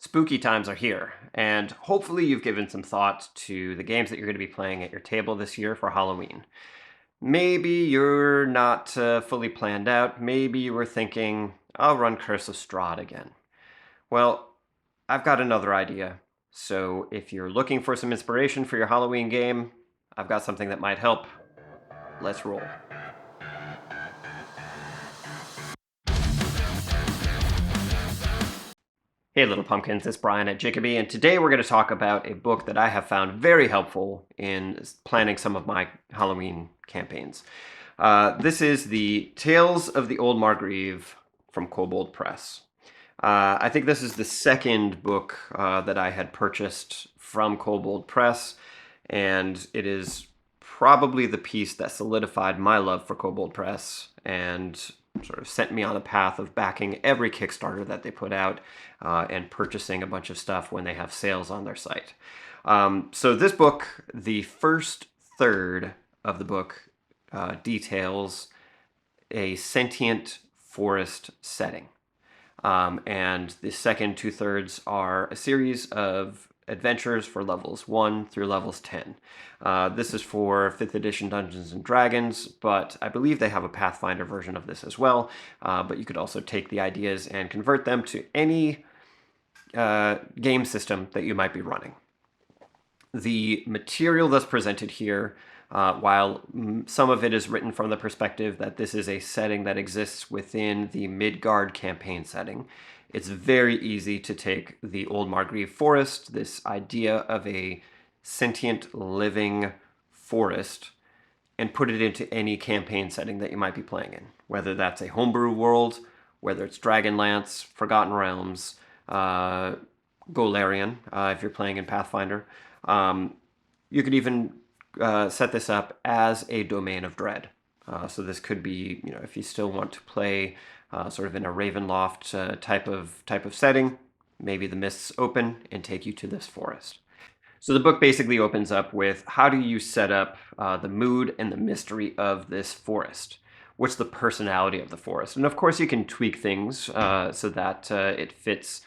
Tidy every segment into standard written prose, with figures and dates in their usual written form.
Spooky times are here, and hopefully you've given some thought to the games that you're going to be playing at your table this year for Halloween. Maybe you're not fully planned out. Maybe you were thinking, I'll run Curse of Strahd again. Well, I've got another idea. So if you're looking for some inspiration for your Halloween game, I've got something that might help. Let's roll. Hey, little pumpkins, it's Brian at Jacoby, and today we're going to talk about a book that I have found very helpful in planning some of my Halloween campaigns. This is the Tales of the Old Margreve from Kobold Press. I think this is the second book that I had purchased from Kobold Press, and it is probably the piece that solidified my love for Kobold Press and sort of sent me on a path of backing every Kickstarter that they put out and purchasing a bunch of stuff when they have sales on their site. So this book, the first third of the book, details a sentient forest setting. And the second two-thirds are a series of adventures for levels 1 through levels 10. This is for 5th edition Dungeons and Dragons, but I believe they have a Pathfinder version of this as well. But you could also take the ideas and convert them to any game system that you might be running. The material that's presented here, while some of it is written from the perspective that this is a setting that exists within the Midgard campaign setting, it's very easy to take the Old Margreve forest, this idea of a sentient living forest, and put it into any campaign setting that you might be playing in, whether that's a homebrew world, whether it's Dragonlance, Forgotten Realms, Golarion, if you're playing in Pathfinder. You could even set this up as a domain of dread. So this could be, if you still want to play sort of in a Ravenloft type of setting, maybe the mists open and take you to this forest. So the book basically opens up with how do you set up the mood and the mystery of this forest? What's the personality of the forest? And of course you can tweak things so that it fits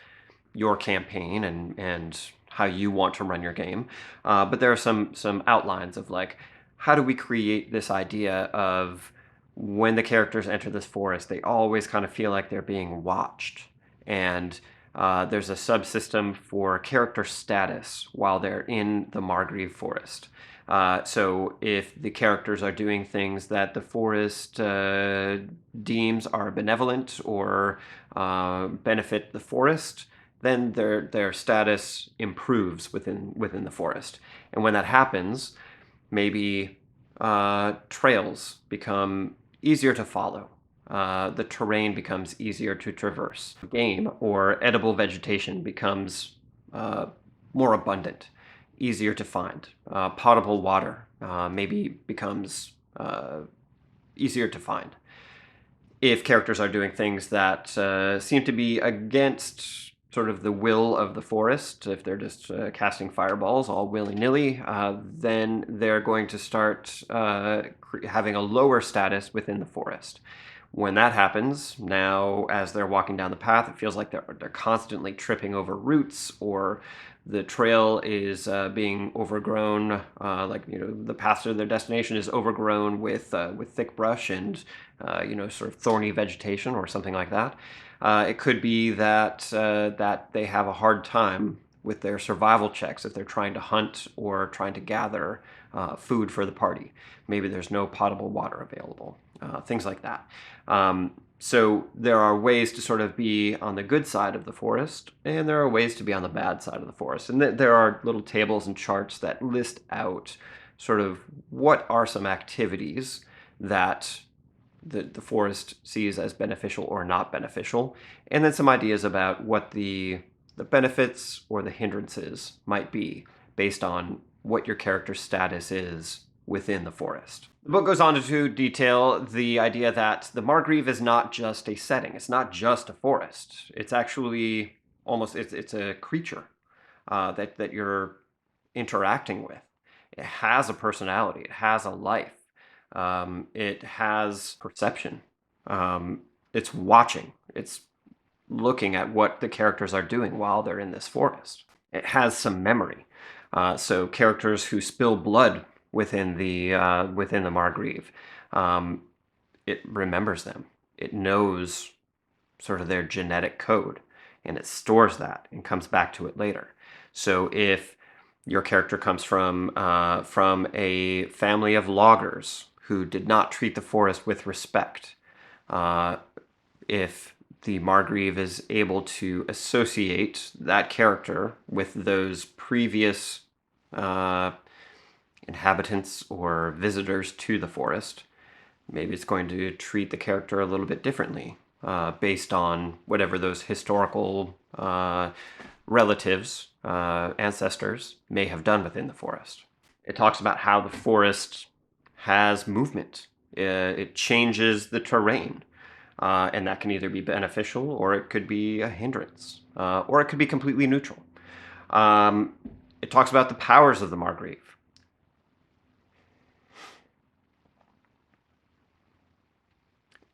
your campaign and how you want to run your game. But there are some outlines of like, how do we create this idea of when the characters enter this forest, they always kind of feel like they're being watched. And there's a subsystem for character status while they're in the Margreve forest. So if the characters are doing things that the forest deems are benevolent or benefit the forest, then their status improves within the forest. And when that happens, maybe trails become easier to follow. The terrain becomes easier to traverse. Game or edible vegetation becomes more abundant, easier to find. Potable water maybe becomes easier to find. If characters are doing things that seem to be against sort of the will of the forest, if they're just casting fireballs all willy-nilly, then they're going to start having a lower status within the forest. When that happens, now as they're walking down the path, it feels like they're constantly tripping over roots, or the trail is being overgrown, the path to their destination is overgrown with thick brush and sort of thorny vegetation or something like that. It could be that that they have a hard time with their survival checks if they're trying to hunt or trying to gather food for the party. Maybe there's no potable water available, things like that. So there are ways to sort of be on the good side of the forest, and there are ways to be on the bad side of the forest. And there are little tables and charts that list out sort of what are some activities that the forest sees as beneficial or not beneficial, and then some ideas about what the benefits or the hindrances might be based on what your character's status is within the forest. The book goes on to detail the idea that the Margreve is not just a setting. It's not just a forest. It's actually it's a creature that you're interacting with. It has a personality. It has a life. It has perception. It's watching. It's looking at what the characters are doing while they're in this forest. It has some memory. So characters who spill blood within the Margreve, um, it remembers them. It knows sort of their genetic code, and it stores that and comes back to it later. So if your character comes from a family of loggers who did not treat the forest with respect, uh, if the Margreve is able to associate that character with those previous uh, inhabitants or visitors to the forest, maybe it's going to treat the character a little bit differently based on whatever those historical relatives, ancestors may have done within the forest. It talks about how the forest has movement. It changes the terrain, and that can either be beneficial or it could be a hindrance, or it could be completely neutral. Um, it talks about the powers of the Margreve.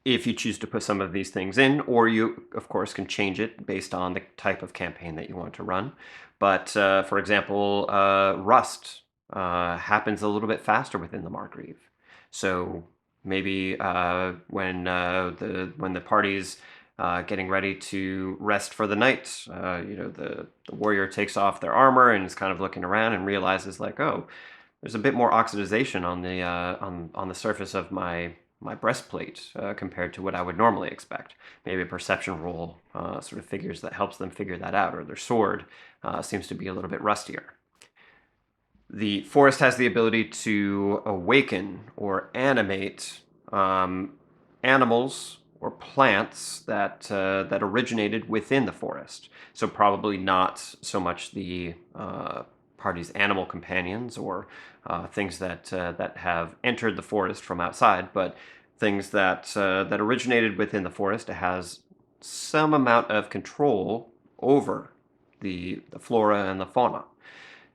If you choose to put some of these things in, or you, of course, can change it based on the type of campaign that you want to run. But for example, rust happens a little bit faster within the Margreve. So maybe when the party's getting ready to rest for the night, the warrior takes off their armor and is kind of looking around and realizes like, oh, there's a bit more oxidization on the surface of my breastplate compared to what I would normally expect. Maybe a perception roll sort of figures that helps them figure that out, or their sword seems to be a little bit rustier. The forest has the ability to awaken or animate animals or plants that originated within the forest. So probably not so much the party's animal companions or things that have entered the forest from outside, but things that originated within the forest. It has some amount of control over the flora and the fauna.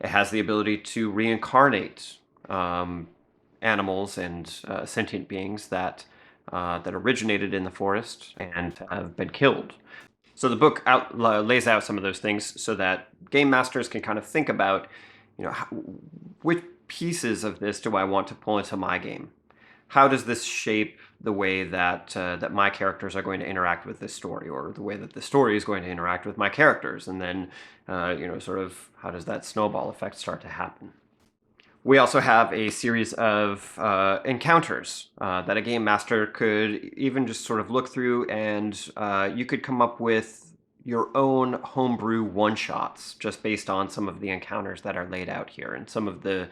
It has the ability to reincarnate animals and sentient beings that originated in the forest and have been killed. So the book lays out some of those things so that game masters can kind of think about, which pieces of this do I want to pull into my game? How does this shape the way that my characters are going to interact with this story, or the way that the story is going to interact with my characters, and then sort of how does that snowball effect start to happen? We also have a series of encounters that a game master could even just sort of look through, and you could come up with your own homebrew one-shots just based on some of the encounters that are laid out here and some of the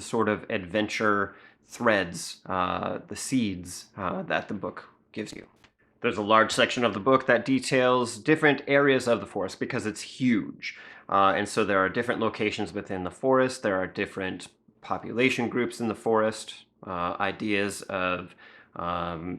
sort of adventure threads, the seeds that the book gives you. There's a large section of the book that details different areas of the forest because it's huge. And so there are different locations within the forest. There are different population groups in the forest, ideas of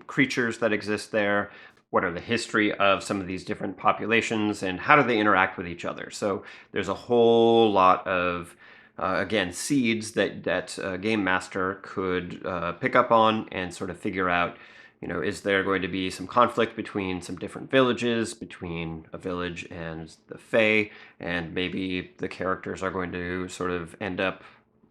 creatures that exist there. What are the history of some of these different populations and how do they interact with each other? So there's a whole lot of again, seeds that a game master could pick up on and sort of figure out, is there going to be some conflict between some different villages, between a village and the Fae, and maybe the characters are going to sort of end up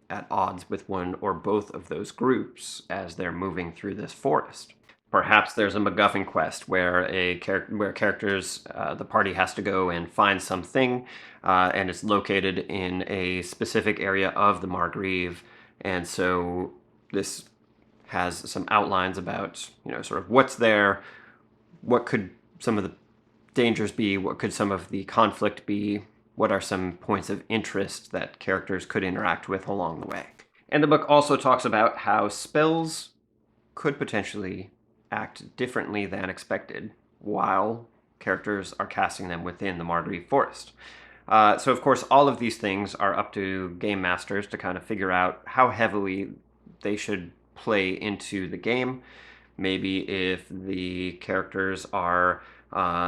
at odds with one or both of those groups as they're moving through this forest. Perhaps there's a MacGuffin quest where characters, the party has to go and find something, and it's located in a specific area of the Margreve, and so this has some outlines about sort of what's there, what could some of the dangers be, what could some of the conflict be, what are some points of interest that characters could interact with along the way. And the book also talks about how spells could potentially act differently than expected while characters are casting them within the Margreve Forest. So, of course, all of these things are up to game masters to kind of figure out how heavily they should play into the game. Maybe if the characters are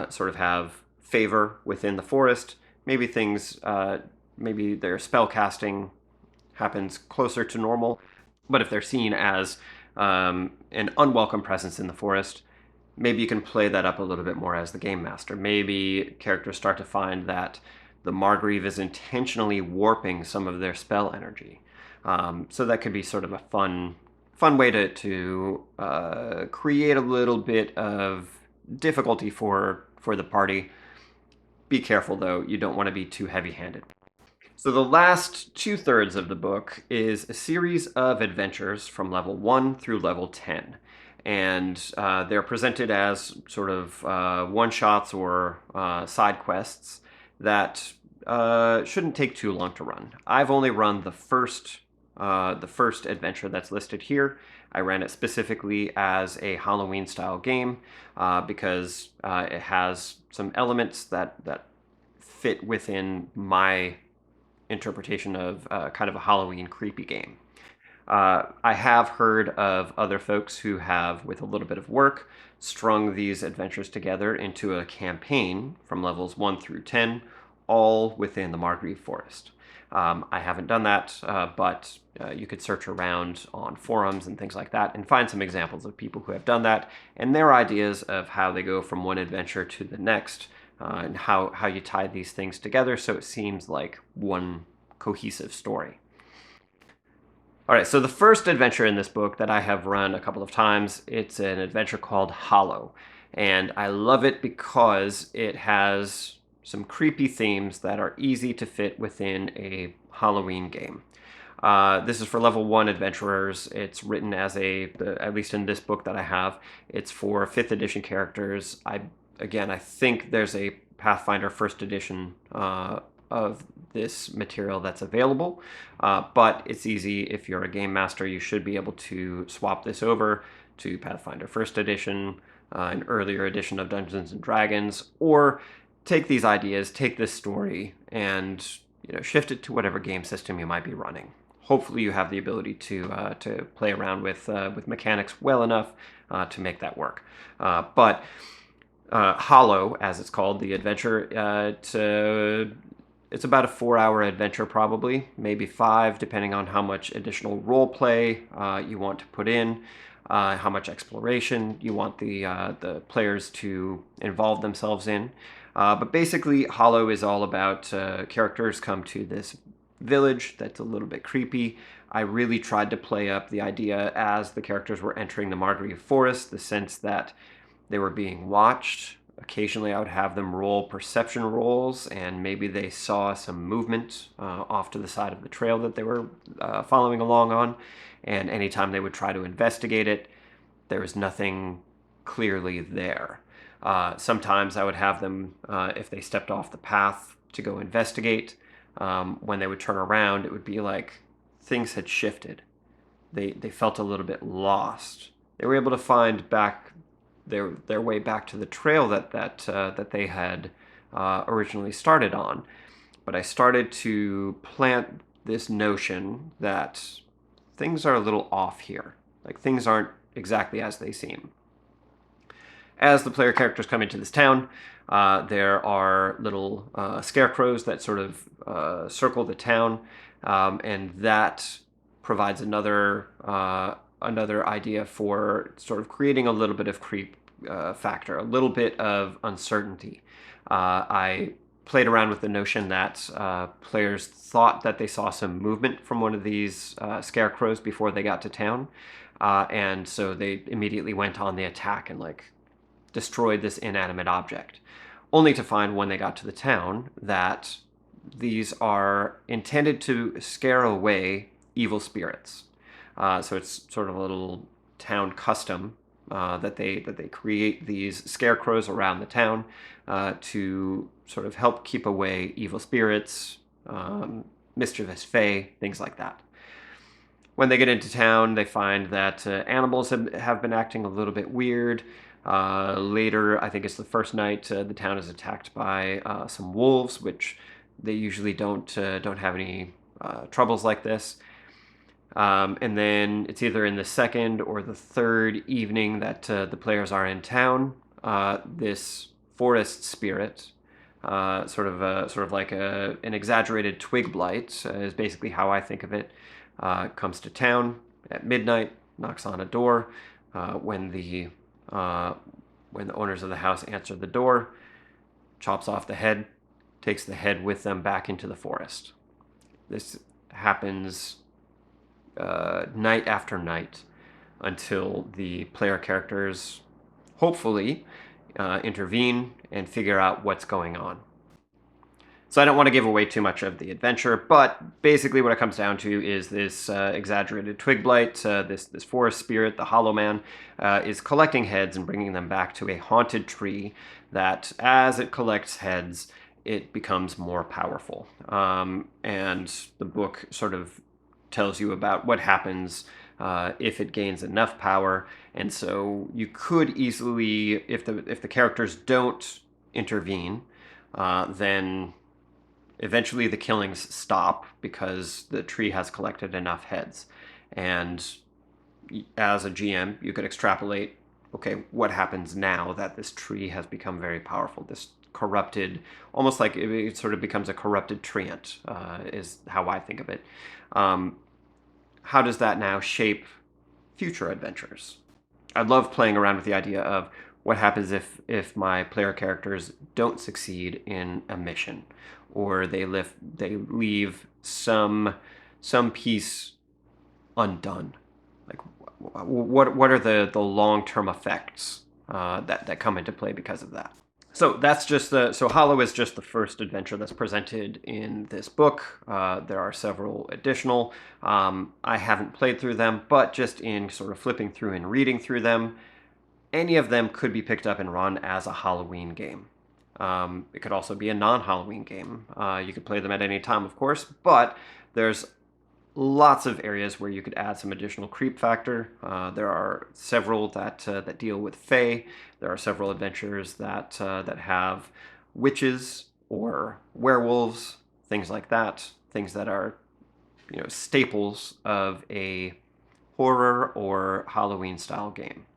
sort of have favor within the forest, maybe maybe their spell casting happens closer to normal. But if they're seen as an unwelcome presence in the forest, maybe you can play that up a little bit more as the game master. Maybe characters start to find that the Margreve is intentionally warping some of their spell energy. So that could be sort of a fun way to create a little bit of difficulty for the party. Be careful though; you don't want to be too heavy-handed. So the last 2/3 of the book is a series of adventures from level 1 through level 10. And they're presented as sort of one-shots or side quests that shouldn't take too long to run. I've only run the first adventure that's listed here. I ran it specifically as a Halloween-style game because it has some elements that fit within my interpretation of kind of a Halloween creepy game. I have heard of other folks who have, with a little bit of work, strung these adventures together into a campaign from levels 1 through 10, all within the Margreve Forest. I haven't done that, but you could search around on forums and things like that and find some examples of people who have done that and their ideas of how they go from one adventure to the next and how you tie these things together so it seems like one cohesive story. All right, so the first adventure in this book that I have run a couple of times, it's an adventure called Hollow. And I love it because it has some creepy themes that are easy to fit within a Halloween game. This is for level 1 adventurers. It's written as at least in this book that I have, it's for 5th edition characters. I think there's a Pathfinder 1st edition of this material that's available, but it's easy. If you're a game master, you should be able to swap this over to Pathfinder 1st edition, an earlier edition of Dungeons and Dragons, or take these ideas, take this story, and shift it to whatever game system you might be running. Hopefully you have the ability to play around with mechanics well enough to make that work. But Hollow, as it's called, the adventure, it's about a 4-hour adventure probably, maybe 5, depending on how much additional role play you want to put in, how much exploration you want the players to involve themselves in. But basically, Hollow is all about characters come to this village that's a little bit creepy. I really tried to play up the idea as the characters were entering the Margreve Forest, the sense that they were being watched. Occasionally I would have them roll perception rolls, and maybe they saw some movement off to the side of the trail that they were following along on. And anytime they would try to investigate it, there was nothing clearly there. Sometimes I would have them, if they stepped off the path to go investigate, when they would turn around, it would be like things had shifted. They felt a little bit lost. They were able to find back their way back to the trail that they had originally started on. But I started to plant this notion that things are a little off here. Like things aren't exactly as they seem. As the player characters come into this town, there are little scarecrows that sort of circle the town, and that provides another idea for sort of creating a little bit of creep factor, a little bit of uncertainty. I played around with the notion that players thought that they saw some movement from one of these scarecrows before they got to town, and so they immediately went on the attack and destroyed this inanimate object, only to find when they got to the town that these are intended to scare away evil spirits. So it's sort of a little town custom that they create these scarecrows around the town to sort of help keep away evil spirits, mischievous fae, things like that. When they get into town, they find that animals have been acting a little bit weird. Later, I think it's the first night, the town is attacked by some wolves, which they usually don't have any troubles like this. And then it's either in the second or the third evening that the players are in town. This forest spirit, sort of like an exaggerated twig blight, is basically how I think of it. Comes to town at midnight, knocks on a door when the When the owners of the house answer the door, chops off the head, takes the head with them back into the forest. This happens night after night until the player characters hopefully intervene and figure out what's going on. So I don't want to give away too much of the adventure, but basically what it comes down to is this exaggerated twig blight, this forest spirit, the Hollow Man, is collecting heads and bringing them back to a haunted tree that, as it collects heads, it becomes more powerful. And the book sort of tells you about what happens if it gains enough power. And so you could easily, if the characters don't intervene, then eventually the killings stop because the tree has collected enough heads. And as a GM, you could extrapolate, okay, what happens now that this tree has become very powerful? This corrupted, almost like it sort of becomes a corrupted treant, is how I think of it. How does that now shape future adventures? I love playing around with the idea of what happens if my player characters don't succeed in a mission, or they leave some piece undone. Like, what are the long-term effects that come into play because of that? So that's just so Hollow is just the first adventure that's presented in this book. There are several additional. I haven't played through them, but just in sort of flipping through and reading through them, any of them could be picked up and run as a Halloween game. It could also be a non-Halloween game. You could play them at any time, of course, but there's lots of areas where you could add some additional creep factor. There are several that deal with fae. There are several adventures that have witches or werewolves, things like that. Things that are, staples of a horror or Halloween style game.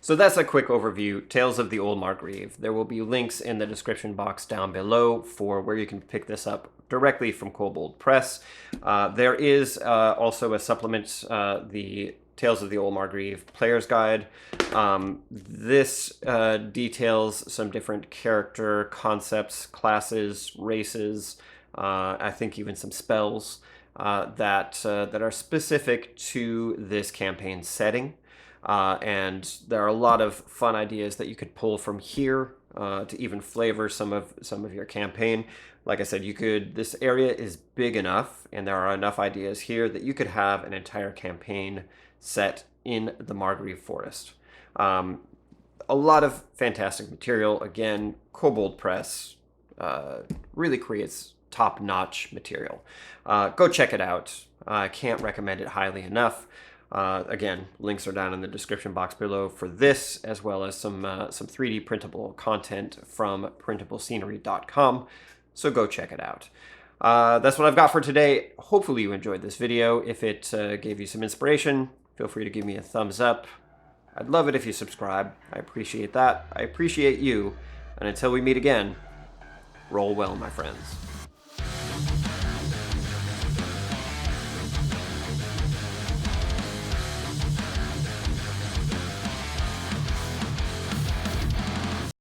So that's a quick overview, Tales of the Old Margreve. There will be links in the description box down below for where you can pick this up directly from Kobold Press. There is also a supplement, the Tales of the Old Margreve Player's Guide. This details some different character concepts, classes, races, I think even some spells that are specific to this campaign setting. And there are a lot of fun ideas that you could pull from here to even flavor some of your campaign. Like I said, this area is big enough, and there are enough ideas here that you could have an entire campaign set in the Margreve Forest. A lot of fantastic material. Again, Kobold Press really creates top-notch material. Go check it out. I can't recommend it highly enough. Again, links are down in the description box below for this, as well as some 3D printable content from PrintableScenery.com. So go check it out. That's what I've got for today. Hopefully you enjoyed this video. If it gave you some inspiration, feel free to give me a thumbs up. I'd love it if you subscribe. I appreciate that. I appreciate you. And until we meet again, roll well, my friends.